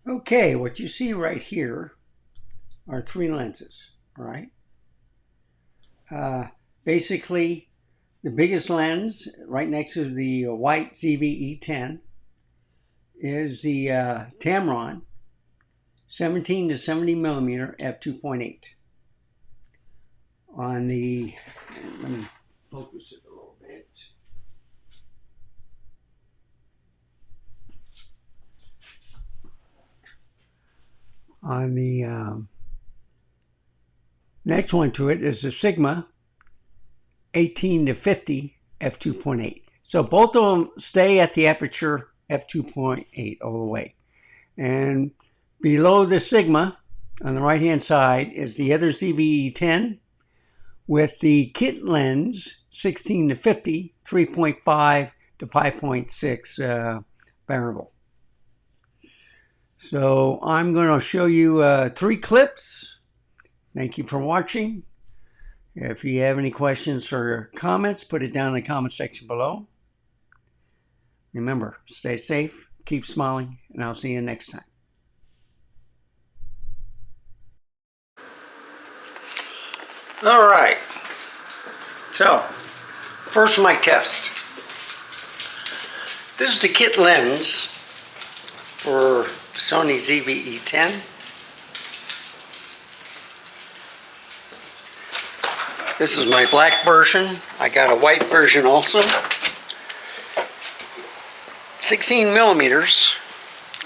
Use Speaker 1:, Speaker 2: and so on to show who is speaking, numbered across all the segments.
Speaker 1: Okay, what you see right here are three lenses, all right? Basically, the biggest lens right next to the white ZV-E10 is the Tamron 17 to 70 millimeter f2.8. On the, let me focus it a little bit. On the next one to it is the Sigma 18 to 50 f2.8. So both of them stay at the aperture f2.8 all the way. And below the Sigma on the right hand side is the other ZV-E10 with the kit lens 16 to 50, 3.5 to 5.6 variable. So I'm going to show you three clips. Thank you for watching. If you have any questions or comments, put it down in the comment section below. Remember, stay safe, keep smiling, and I'll see you next time. All right. So, first mic test. This is the kit lens for Sony ZV-E10. This is my black version. I got a white version also. 16 millimeters,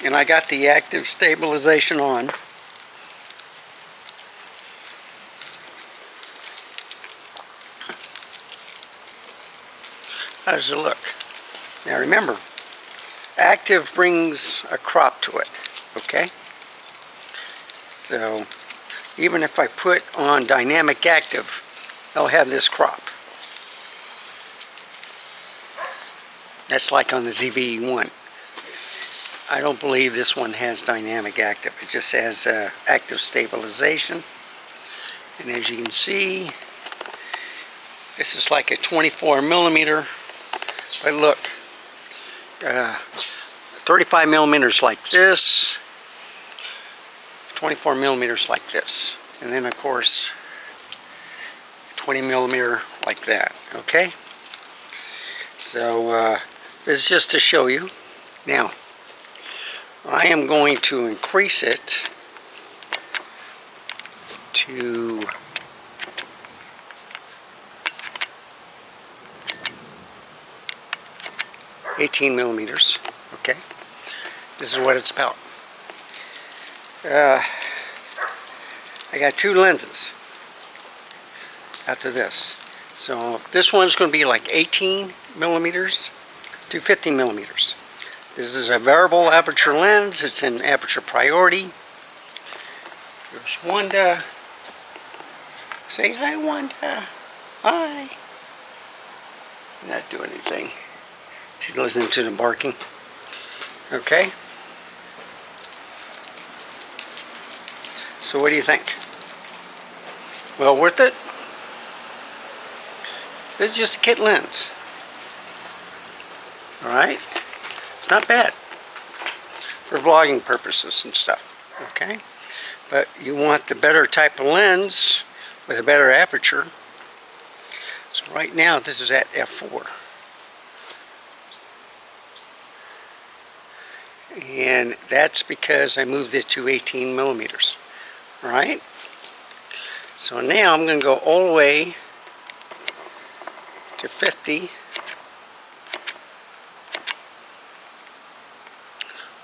Speaker 1: and I got the active stabilization on. How does it look? Now remember, active brings a crop to it, okay? So even if I put on dynamic active, I'll have this crop. That's like on the ZV-E1. I don't believe this one has dynamic active. It just has active stabilization. And as you can see, this is like a 24 millimeter. But look, 35 millimeters like this, 24 millimeters like this, and then of course 20 millimeter like that. Okay, so this is just to show you. Now I am going to increase it to 18 millimeters. Okay, this is what it's about. I got two lenses after this. So this one's going to be like 18 millimeters to 50 millimeters. This is a variable aperture lens. It's in aperture priority. There's Wanda. Say hi, Wanda. Hi. Not doing anything. She's listening to the barking. Okay. So what do you think? Well worth it? This is just a kit lens. Alright? It's not bad for vlogging purposes and stuff. Okay? But you want the better type of lens with a better aperture. So right now this is at f4. And that's because I moved it to 18 millimeters. Alright? So now I'm going to go all the way to 50.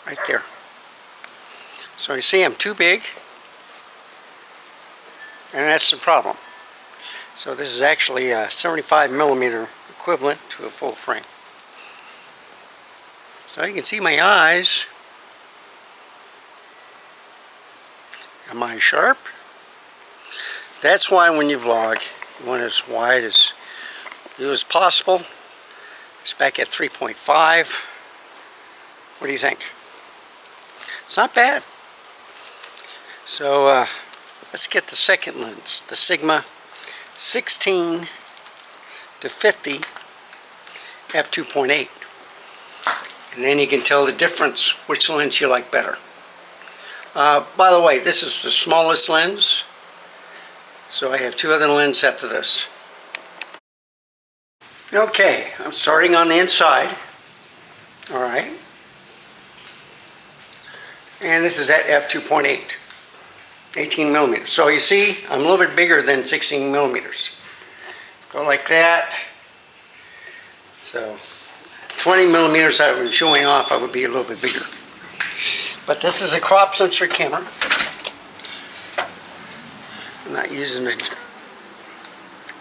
Speaker 1: Right there. So you see I'm too big. And that's the problem. So this is actually a 75 millimeter equivalent to a full frame. So you can see my eyes. Am I sharp? That's why when you vlog, you want it as wide as possible. It's back at 3.5. What do you think? It's not bad. So let's get the second lens, the Sigma 16 to 50 f2.8. And then you can tell the difference which lens you like better. By the way, this is the smallest lens, so I have two other lenses after this. Okay, I'm starting on the inside. All right. And this is at f2.8, 18 millimeters. So you see, I'm a little bit bigger than 16 millimeters. Go like that. So 20 millimeters I was showing off, I would be a little bit bigger. But this is a crop sensor camera. I'm not using a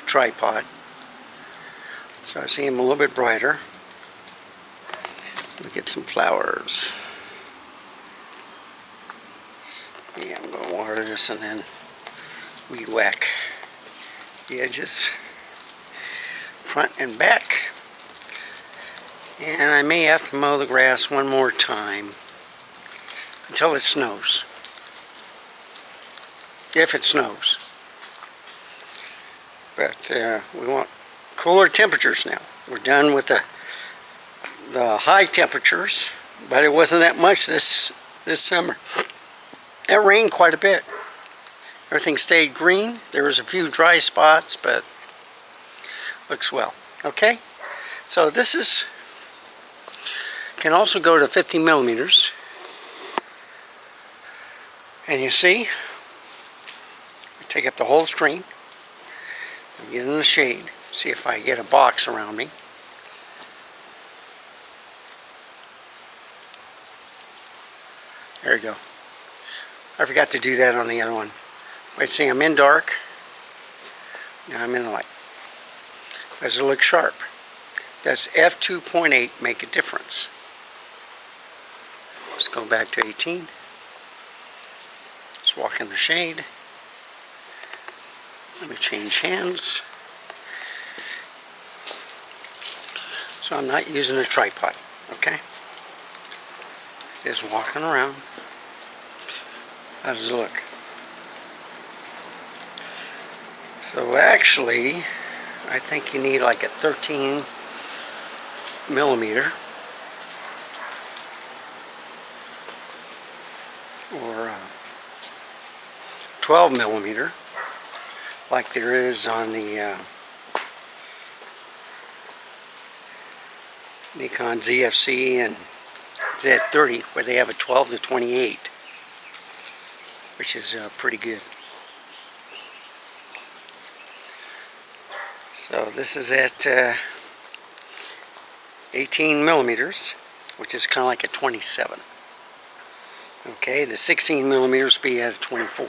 Speaker 1: tripod. So I see him a little bit brighter. Look at some flowers. Yeah, I'm going to water this and then weed whack the edges, front and back. And I may have to mow the grass one more time until it snows. If it snows. But we want cooler temperatures now. We're done with the high temperatures, but it wasn't that much this summer. It rained quite a bit. Everything stayed green. There was a few dry spots, but looks well. Okay, so this is can also go to 50 millimeters. And you see, I take up the whole screen. I get in the shade. See if I get a box around me. There you go. I forgot to do that on the other one. Wait, see, I'm in dark. Now I'm in light. Does it look sharp? Does f2.8 make a difference? Let's go back to 18. Let's walk in the shade. Let me change hands. So I'm not using a tripod, okay? Just walking around. How does it look? So actually, I think you need like a 13 millimeter or 12 millimeter like there is on the Nikon ZFC and Z30, where they have a 12 to 28, which is pretty good. So this is at 18 millimeters, which is kind of like a 27. Okay, the 16 millimeters be at a 24.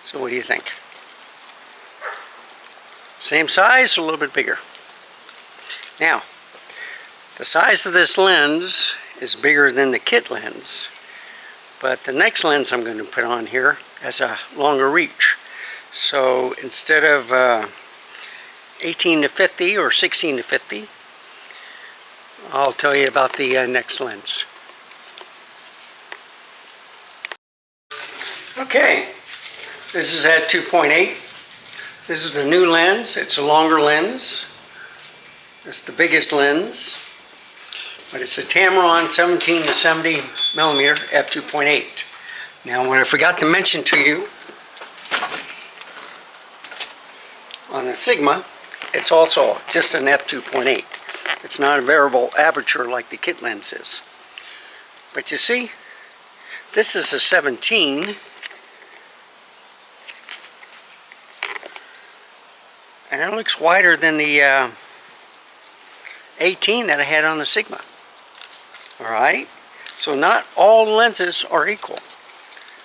Speaker 1: So what do you think? Same size, or a little bit bigger? Now, the size of this lens is bigger than the kit lens, but the next lens I'm going to put on here has a longer reach. So instead of 18 to 50 or 16 to 50, I'll tell you about the next lens. Okay, this is at 2.8. This is the new lens. It's a longer lens. It's the biggest lens, but it's a Tamron 17 to 70 millimeter f2.8. Now, what I forgot to mention to you, on the Sigma, it's also just an f2.8. It's not a variable aperture like the kit lens is. But you see, this is a 17, and it looks wider than the 18 that I had on the Sigma. Alright, so not all lenses are equal.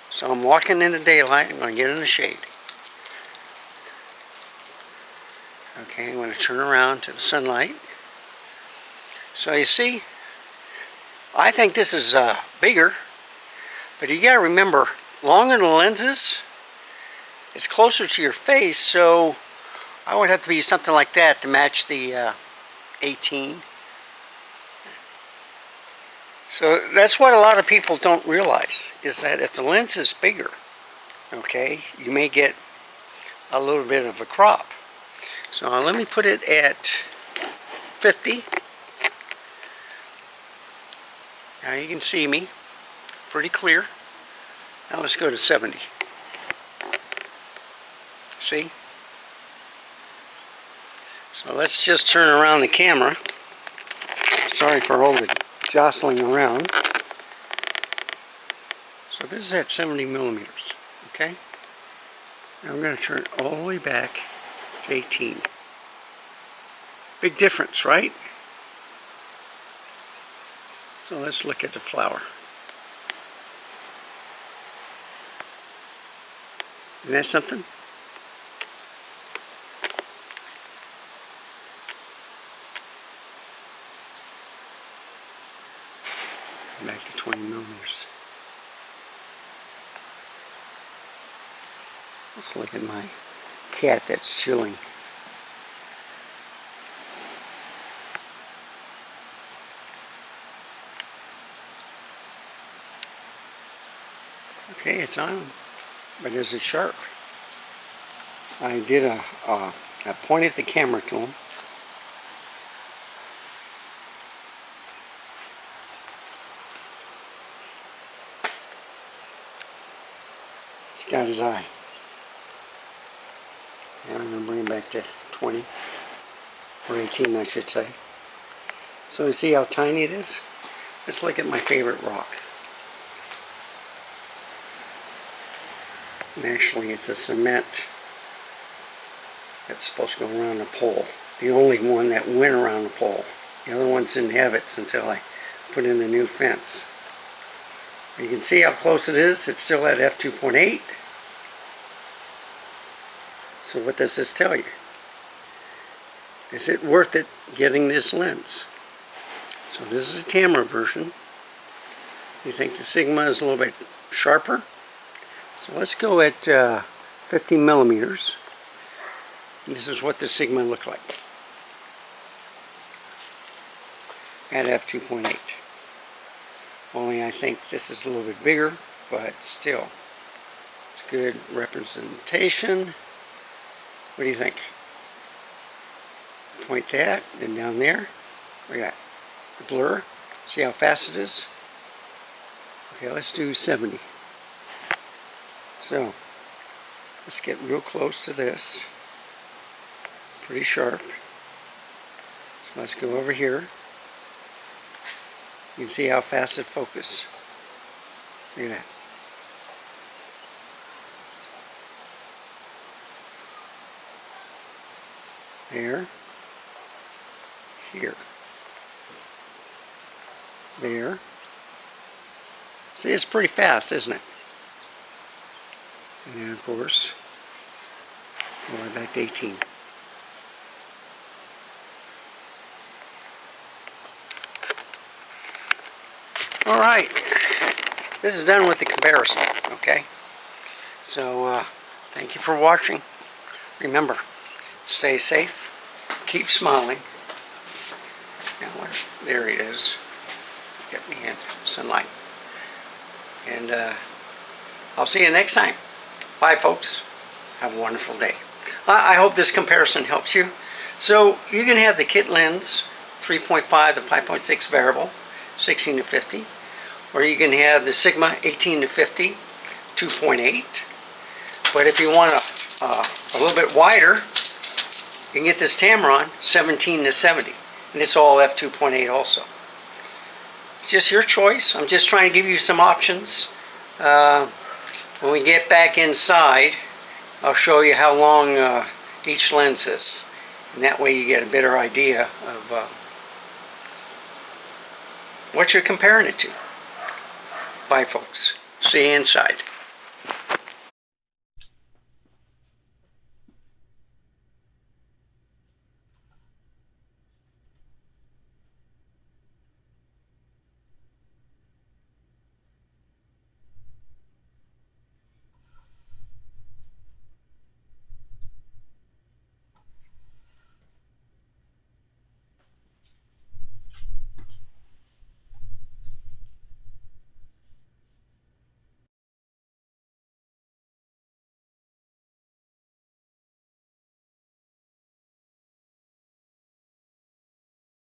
Speaker 1: So I'm walking in the daylight, I'm going to get in the shade. Okay, I'm going to turn around to the sunlight. So you see, I think this is bigger, but you got to remember, longer the lenses, it's closer to your face, so I would have to be something like that to match the 18. So that's what a lot of people don't realize, is that if the lens is bigger, okay, you may get a little bit of a crop. So let me put it at 50. Now you can see me pretty clear. Now let's go to 70. See? So let's just turn around the camera. Sorry for all the jostling around. So this is at 70 millimeters, okay? Now I'm going to turn all the way back to 18. Big difference, right? So let's look at the flower. Isn't that something? Back to 20 millimeters. Let's look at my cat that's chilling. Okay, it's on, but is it sharp? I pointed the camera to him. He's got his eye. And I'm going to bring him back to 20, or 18 I should say. So you see how tiny it is? Let's look at my favorite rock. And actually it's a cement that's supposed to go around the pole. The only one that went around the pole. The other ones didn't have it until I put in the new fence. You can see how close it is. It's still at f2.8. So what does this tell you? Is it worth it getting this lens? So this is a Tamron version. You think the Sigma is a little bit sharper? So let's go at 50 millimeters. This is what the Sigma looked like at f2.8. Only I think this is a little bit bigger, but still, it's good representation. What do you think? Point that, then down there. Look at that. The blur. See how fast it is? Okay, let's do 70. So, let's get real close to this. Pretty sharp. So let's go over here. You can see how fast it focuses. Look at that. There. Here. There. See, it's pretty fast, isn't it? And then, of course, go right back to 18. All right, this is done with the comparison, okay? So, thank you for watching. Remember, stay safe, keep smiling. Now, there he is. Get me in sunlight. And I'll see you next time. Bye, folks. Have a wonderful day. I hope this comparison helps you. So, you can have the kit lens, 3.5 to 5.6 variable, 16 to 50. Or you can have the Sigma 18 to 50, 2.8. But if you want a little bit wider, you can get this Tamron 17 to 70. And it's all f2.8 also. It's just your choice. I'm just trying to give you some options. When we get back inside, I'll show you how long each lens is. And that way you get a better idea of what you're comparing it to. Bye, folks. See you inside.